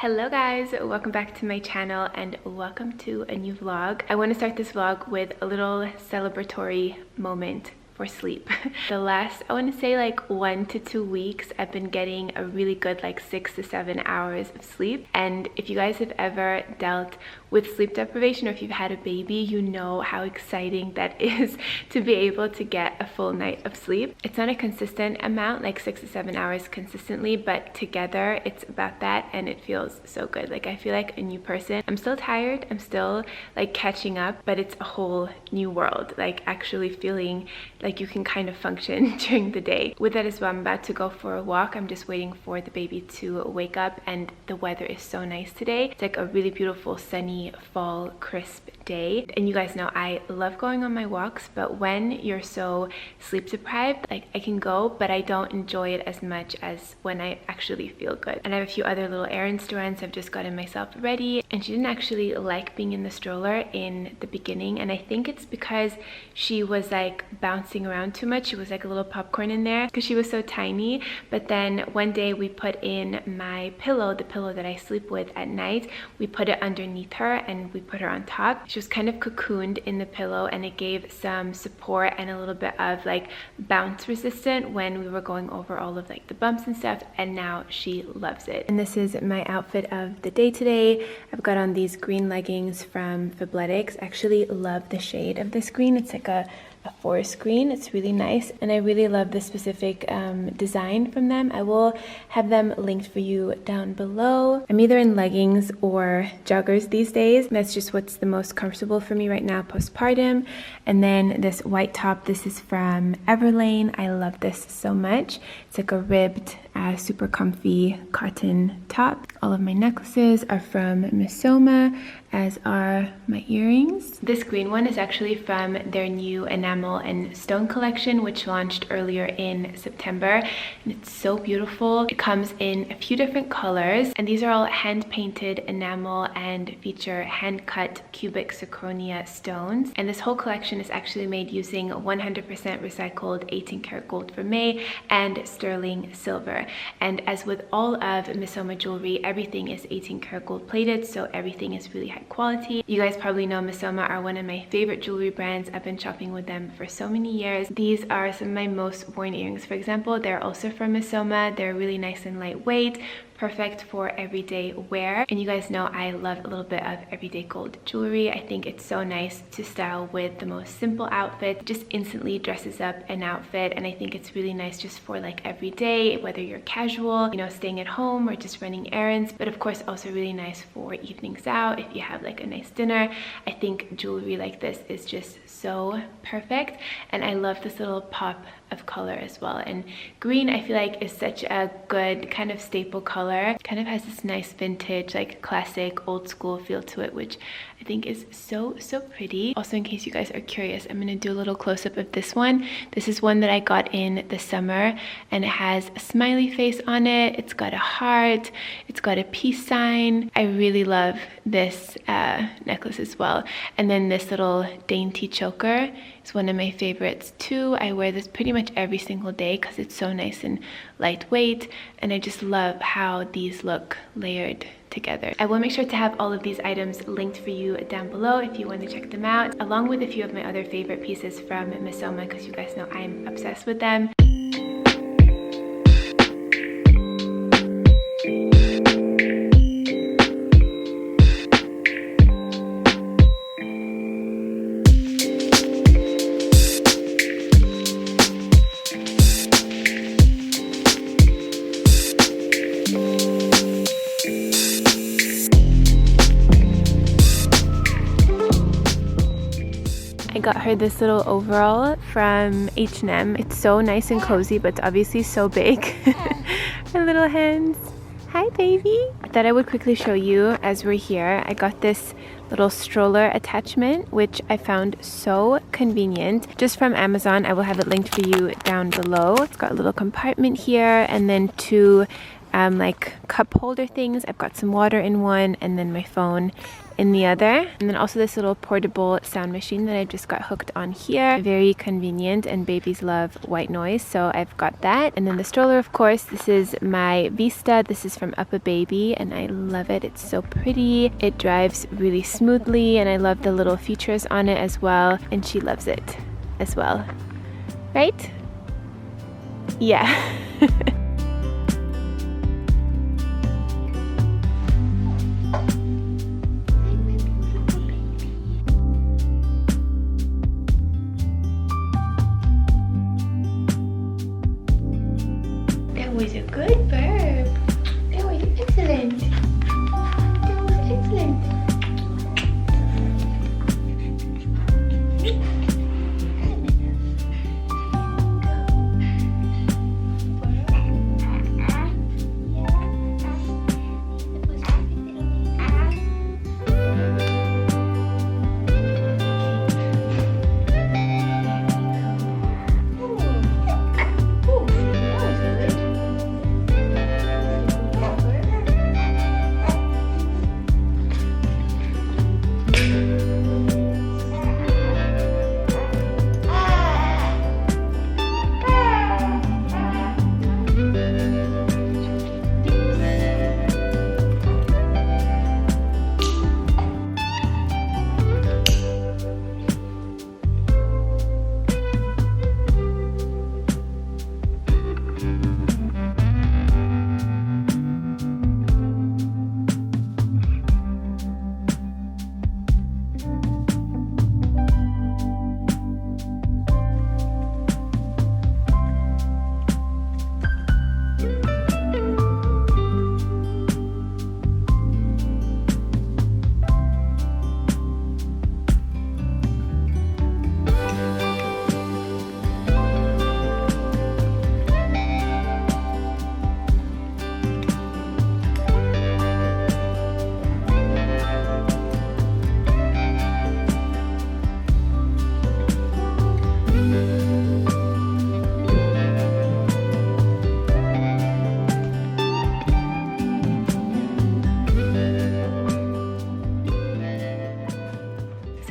Hello guys, welcome back to my channel and welcome to a new vlog. I want to start this vlog with a little celebratory moment for sleep. The last, I want to say like 1 to 2 weeks, I've been getting a really good like 6 to 7 hours of sleep. And if you guys have ever dealt with sleep deprivation or if you've had a baby, you know how exciting that is to be able to get a full night of sleep. It's not a consistent amount, like 6 to 7 hours consistently, but together it's about that and it feels so good. Like I feel like a new person. I'm still tired, I'm still like catching up, but it's a whole new world, like actually feeling like you can kind of function during the day. With that as well, I'm about to go for a walk. I'm just waiting for the baby to wake up and the weather is so nice today. It's like a really beautiful sunny fall crisp day. And you guys know I love going on my walks, but when you're so sleep deprived, like I can go, but I don't enjoy it as much as when I actually feel good. And I have a few other little errands to run, so I've just gotten myself ready. And she didn't actually like being in the stroller in the beginning, and I think it's because she was like bouncing around too much. She was like a little popcorn in there because she was so tiny. But then one day we put in my pillow, the pillow that I sleep with at night, we put it underneath her and we put her on top. She was kind of cocooned in the pillow and it gave some support and a little bit of like bounce resistant when we were going over all of like the bumps and stuff, and now she loves it. And this is my outfit of the day today. I've got on these green leggings from Fabletics. I actually love the shade of this green. It's like a forest green. It's really nice and I really love the specific design from them. I will have them linked for you down below. I'm either in leggings or joggers these days. That's just what's the most comfortable for me right now, postpartum. And then this white top, this is from Everlane. I love this so much. It's like a ribbed super comfy cotton top. All of my necklaces are from Missoma, as are my earrings. This green one is actually from their new enamel and stone collection, which launched earlier in September, and it's so beautiful. It comes in a few different colors, and these are all hand painted enamel and feature hand cut cubic zirconia stones. And this whole collection is actually made using 100% recycled 18 karat gold from May and sterling silver. And as with all of Missoma jewelry, everything is 18 karat gold plated, so everything is really high quality. You guys probably know Missoma are one of my favorite jewelry brands. I've been shopping with them for so many years. These are some of my most worn earrings, for example. They're also from Missoma. They're really nice and lightweight, perfect for everyday wear. And you guys know I love a little bit of everyday gold jewelry. I think it's so nice to style with the most simple outfit. It just instantly dresses up an outfit, and I think it's really nice just for like every day, whether you're casual, you know, staying at home or just running errands, but of course also really nice for evenings out if you have like a nice dinner. I think jewelry like this is just so perfect, and I love this little pop of color as well. And green, I feel like, is such a good kind of staple color. It kind of has this nice vintage, like classic old school feel to it, which I think is so pretty. Also, in case you guys are curious, I'm gonna do a little close-up of this one. This is one that I got in the summer, and it has a smiley face on it. It's got a heart, it's got a peace sign. I really love this necklace as well. And then this little dainty choker is one of my favorites too. I wear this pretty much every single day because it's so nice and lightweight, and I just love how these look layered together. I will make sure to have all of these items linked for you down below if you want to check them out, along with a few of my other favorite pieces from Missoma, because you guys know I'm obsessed with them. I got her this little overall from H&M. It's so nice and cozy, but it's obviously so big. Her little hands. Hi, baby. I thought I would quickly show you as we're here. I got this little stroller attachment, which I found so convenient, just from Amazon. I will have it linked for you down below. It's got a little compartment here and then two like cup holder things. I've got some water in one and then my phone in the other, and then also this little portable sound machine that I just got hooked on here. Very convenient, and babies love white noise, so I've got that. And then the stroller, of course, this is my Vista. This is from Up a Baby and I love it. It's so pretty, it drives really smoothly, and I love the little features on it as well, and she loves it as well, right? Yeah. That was a good verb. That was excellent. That was excellent.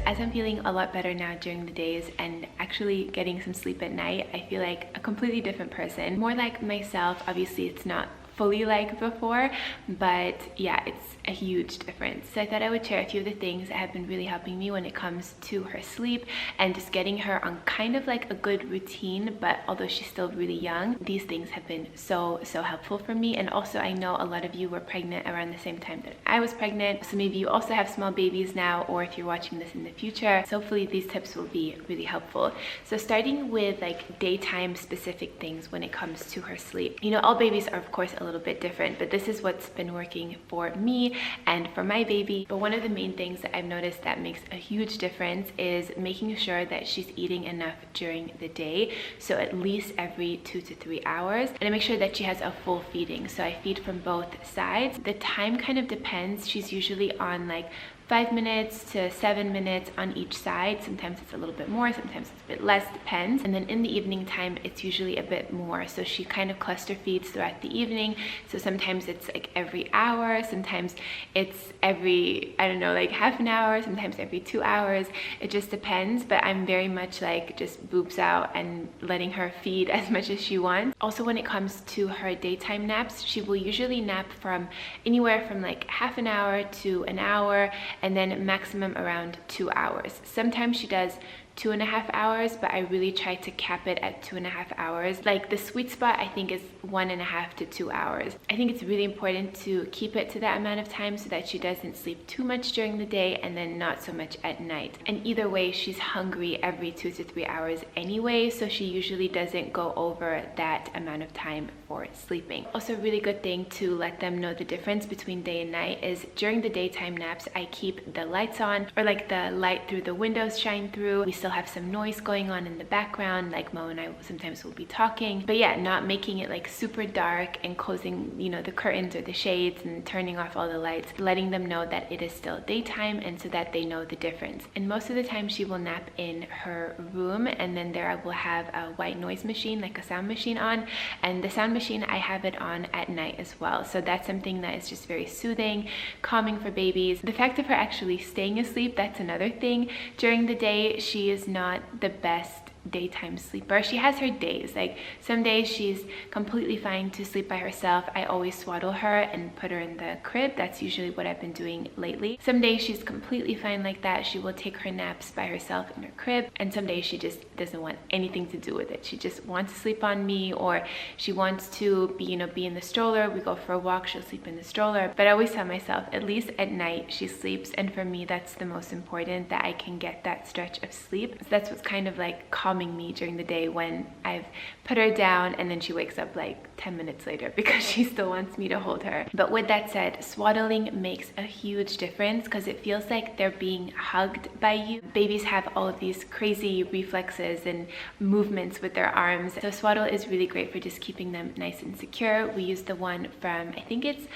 As I'm feeling a lot better now during the days and actually getting some sleep at night, I feel like a completely different person. More like myself. Obviously it's not fully like before, but yeah, it's a huge difference. So I thought I would share a few of the things that have been really helping me when it comes to her sleep and just getting her on kind of like a good routine. But although she's still really young, these things have been so helpful for me. And also I know a lot of you were pregnant around the same time that I was pregnant, so maybe you also have small babies now, or if you're watching this in the future, so hopefully these tips will be really helpful. So starting with like daytime specific things when it comes to her sleep. You know, all babies are of course a little bit different, but this is what's been working for me and for my baby. But one of the main things that I've noticed that makes a huge difference is making sure that she's eating enough during the day. So at least every 2 to 3 hours, and I make sure that she has a full feeding. So I feed from both sides. The time kind of depends. She's usually on like 5 minutes to 7 minutes on each side. Sometimes it's a little bit more, sometimes it's a bit less, depends. And then in the evening time, it's usually a bit more. So she kind of cluster feeds throughout the evening. So sometimes it's like every hour, sometimes it's every, I don't know, like half an hour, sometimes every 2 hours. It just depends, but I'm very much like just boobs out and letting her feed as much as she wants. Also, when it comes to her daytime naps, she will usually nap from anywhere from like half an hour to an hour, and then maximum around 2 hours. Sometimes she does 2.5 hours, but I really try to cap it at 2.5 hours. Like the sweet spot I think is 1.5 to 2 hours. I think it's really important to keep it to that amount of time so that she doesn't sleep too much during the day and then not so much at night. And either way, she's hungry every 2 to 3 hours anyway, so she usually doesn't go over that amount of time for sleeping. Also, a really good thing to let them know the difference between day and night is during the daytime naps, I keep the lights on, or like the light through the windows shine through. We still still have some noise going on in the background, like Mo and I sometimes will be talking, but yeah, not making it like super dark and closing, you know, the curtains or the shades and turning off all the lights, letting them know that it is still daytime, and so that they know the difference. And most of the time she will nap in her room, and then there I will have a white noise machine, like a sound machine on, and the sound machine I have it on at night as well. So that's something that is just very soothing, calming for babies. The fact of her actually staying asleep, that's another thing. During the day, she is not the best daytime sleeper. She has her days, like some days she's completely fine to sleep by herself. I always swaddle her and put her in the crib. That's usually what I've been doing lately. Some days she's completely fine like that. She will take her naps by herself in her crib, and some days she just doesn't want anything to do with it. She just wants to sleep on me, or she wants to be, you know, be in the stroller. We go for a walk, she'll sleep in the stroller. But I always tell myself, at least at night she sleeps, and for me that's the most important, that I can get that stretch of sleep. So that's what's kind of like calming me during the day, when I've put her down and then she wakes up like 10 minutes later because she still wants me to hold her. But with that said, swaddling makes a huge difference because it feels like they're being hugged by you. Babies have all of these crazy reflexes and movements with their arms, so swaddle is really great for just keeping them nice and secure. We use the one from, I think it's,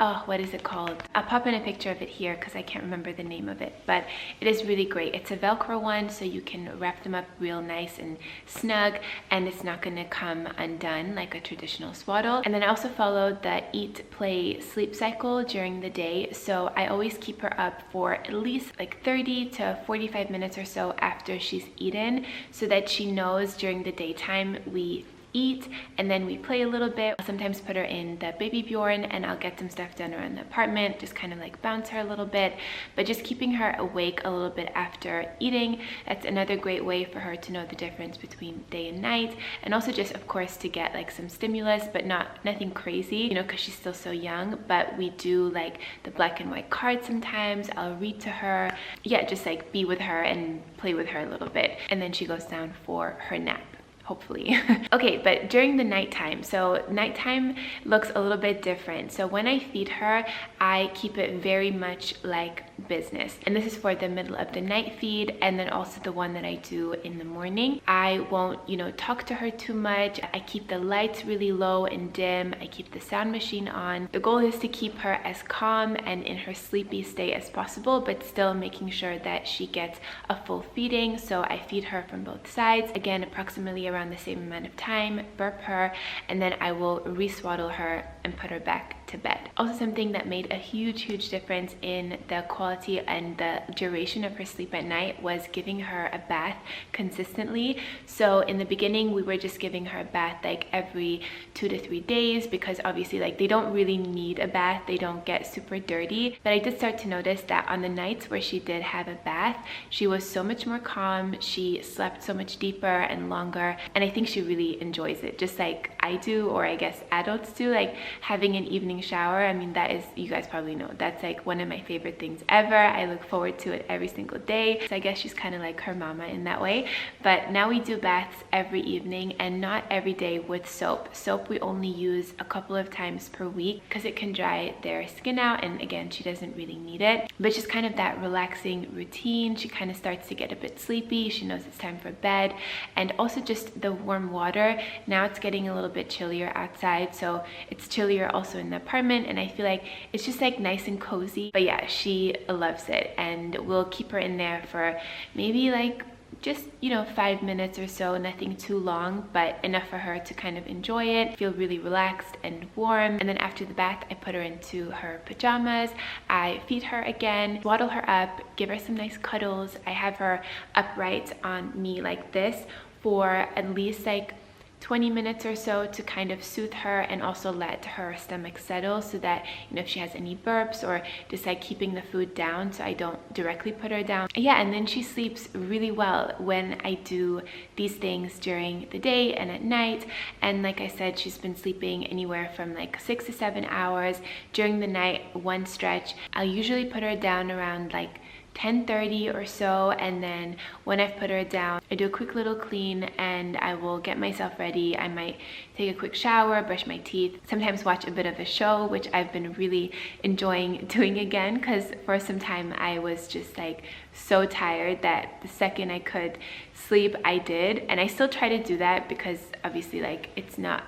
oh, what is it called? I'll pop in a picture of it here because I can't remember the name of it, but it is really great. It's a Velcro one, so you can wrap them up real nice and snug, and it's not going to come undone like a traditional swaddle. And then I also follow the eat, play, sleep cycle during the day, so I always keep her up for at least like 30 to 45 minutes or so after she's eaten, so that she knows during the daytime we eat and then we play a little bit. I'll sometimes put her in the baby Bjorn and I'll get some stuff done around the apartment, just kind of like bounce her a little bit, but just keeping her awake a little bit after eating. That's another great way for her to know the difference between day and night, and also just of course to get like some stimulus, but nothing crazy, you know, because she's still so young. But we do like the black and white cards sometimes. I'll read to her, yeah, just like be with her and play with her a little bit, and then she goes down for her nap, hopefully. Okay, but during the nighttime, so nighttime looks a little bit different. So when I feed her, I keep it very much like business, and this is for the middle of the night feed, and then also the one that I do in the morning. I won't, you know, talk to her too much. I keep the lights really low and dim. I keep the sound machine on. The goal is to keep her as calm and in her sleepy state as possible, but still making sure that she gets a full feeding. So I feed her from both sides, again approximately around the same amount of time, burp her, and then I will re-swaddle her and put her back to bed. Also, something that made a huge difference in the quality and the duration of her sleep at night was giving her a bath consistently. So in the beginning we were just giving her a bath like every 2 to 3 days, because obviously like they don't really need a bath, they don't get super dirty. But I did start to notice that on the nights where she did have a bath, she was so much more calm, she slept so much deeper and longer, and I think she really enjoys it, just like I do, or I guess adults do. Like having an evening shower, I mean, that is, you guys probably know, that's like one of my favorite things ever. I look forward to it every single day. So I guess she's kind of like her mama in that way. But now we do baths every evening, and not every day with soap. Soap we only use a couple of times per week because it can dry their skin out, and again, she doesn't really need it. But just kind of that relaxing routine. She kind of starts to get a bit sleepy. She knows it's time for bed. And also just the warm water. Now it's getting a little bit chillier outside, so it's chillier also in the apartment, and I feel like it's just like nice and cozy. But yeah, she loves it, and we'll keep her in there for maybe like just, you know, 5 minutes or so, nothing too long, but enough for her to kind of enjoy it, feel really relaxed and warm. And then after the bath, I put her into her pajamas, I feed her again, swaddle her up, give her some nice cuddles. I have her upright on me like this for at least like 20 minutes or so to kind of soothe her and also let her stomach settle, so that, you know, if she has any burps or just like keeping the food down, so I don't directly put her down. Yeah, and then she sleeps really well when I do these things during the day and at night. And like I said, she's been sleeping anywhere from like 6 to 7 hours during the night. One stretch, I'll usually put her down around like 10:30 or so, and then when I've put her down, I do a quick little clean and I will get myself ready. I might take a quick shower, brush my teeth, sometimes watch a bit of a show, which I've been really enjoying doing again, because for some time I was just like so tired that the second I could sleep I did, and I still try to do that because obviously like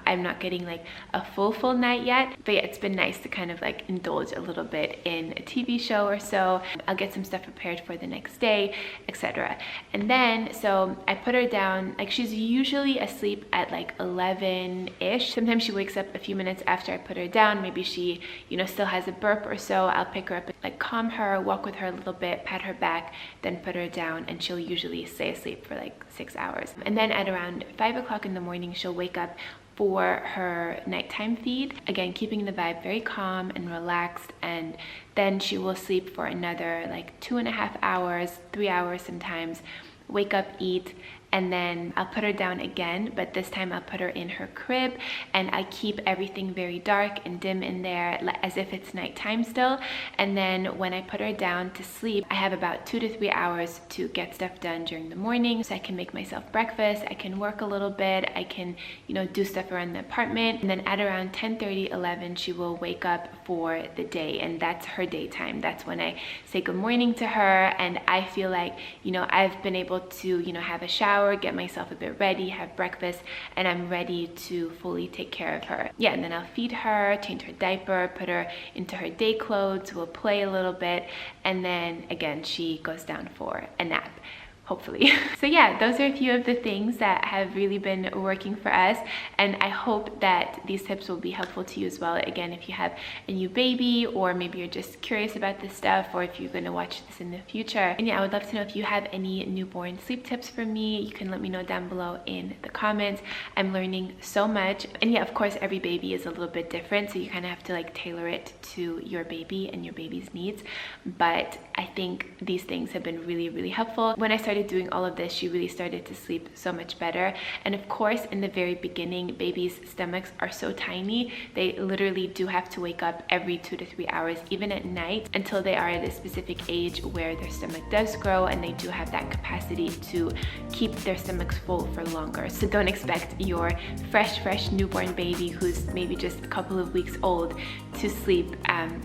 I'm not getting like a full night yet, but yeah, it's been nice to kind of like indulge a little bit in a TV show or so. I'll get some stuff prepared for the next day, etc. And then so I put her down, like she's usually asleep at like 11ish. Sometimes she wakes up a few minutes after I put her down. Maybe she, you know, still has a burp or so. I'll pick her up, like calm her, walk with her a little bit, pat her back, then put her down, and she'll usually stay asleep for like 6 hours. And then at around 5 o'clock in the morning, she'll wake up for her nighttime feed. Again, keeping the vibe very calm and relaxed, and then she will sleep for another like 2.5 hours, 3 hours sometimes, wake up, eat, and then I'll put her down again, but this time I'll put her in her crib, and I keep everything very dark and dim in there as if it's nighttime still. And then when I put her down to sleep, I have about 2 to 3 hours to get stuff done during the morning, so I can make myself breakfast, I can work a little bit, I can, you know, do stuff around the apartment. And then at around 10:30, 11, she will wake up for the day, and that's her daytime. That's when I say good morning to her, and I feel like, you know, I've been able to, you know, have a shower, get myself a bit ready, have breakfast, and I'm ready to fully take care of her. Yeah, and then I'll feed her, change her diaper, put her into her day clothes, we'll play a little bit, and then again she goes down for a nap, hopefully. So yeah, those are a few of the things that have really been working for us, and I hope that these tips will be helpful to you as well. Again, if you have a new baby, or maybe you're just curious about this stuff, or if you're going to watch this in the future. And yeah, I would love to know if you have any newborn sleep tips for me. You can let me know down below in the comments. I'm learning so much, and yeah, of course every baby is a little bit different, so you kind of have to like tailor it to your baby and your baby's needs, but I think these things have been really helpful. When I started doing all of this, she really started to sleep so much better. And of course, in the very beginning, babies' stomachs are so tiny, they literally do have to wake up every 2 to 3 hours, even at night, until they are at a specific age where their stomach does grow and they do have that capacity to keep their stomachs full for longer. So don't expect your fresh newborn baby who's maybe just a couple of weeks old to sleep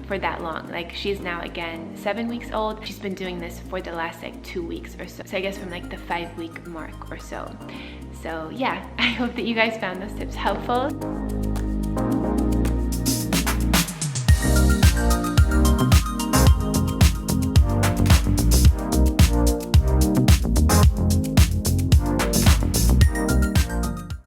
for that long. Like, she's now again 7 weeks old. She's been doing this for the last like 2 weeks or so. So I guess from like the 5-week mark or so. So yeah, I hope that you guys found those tips helpful.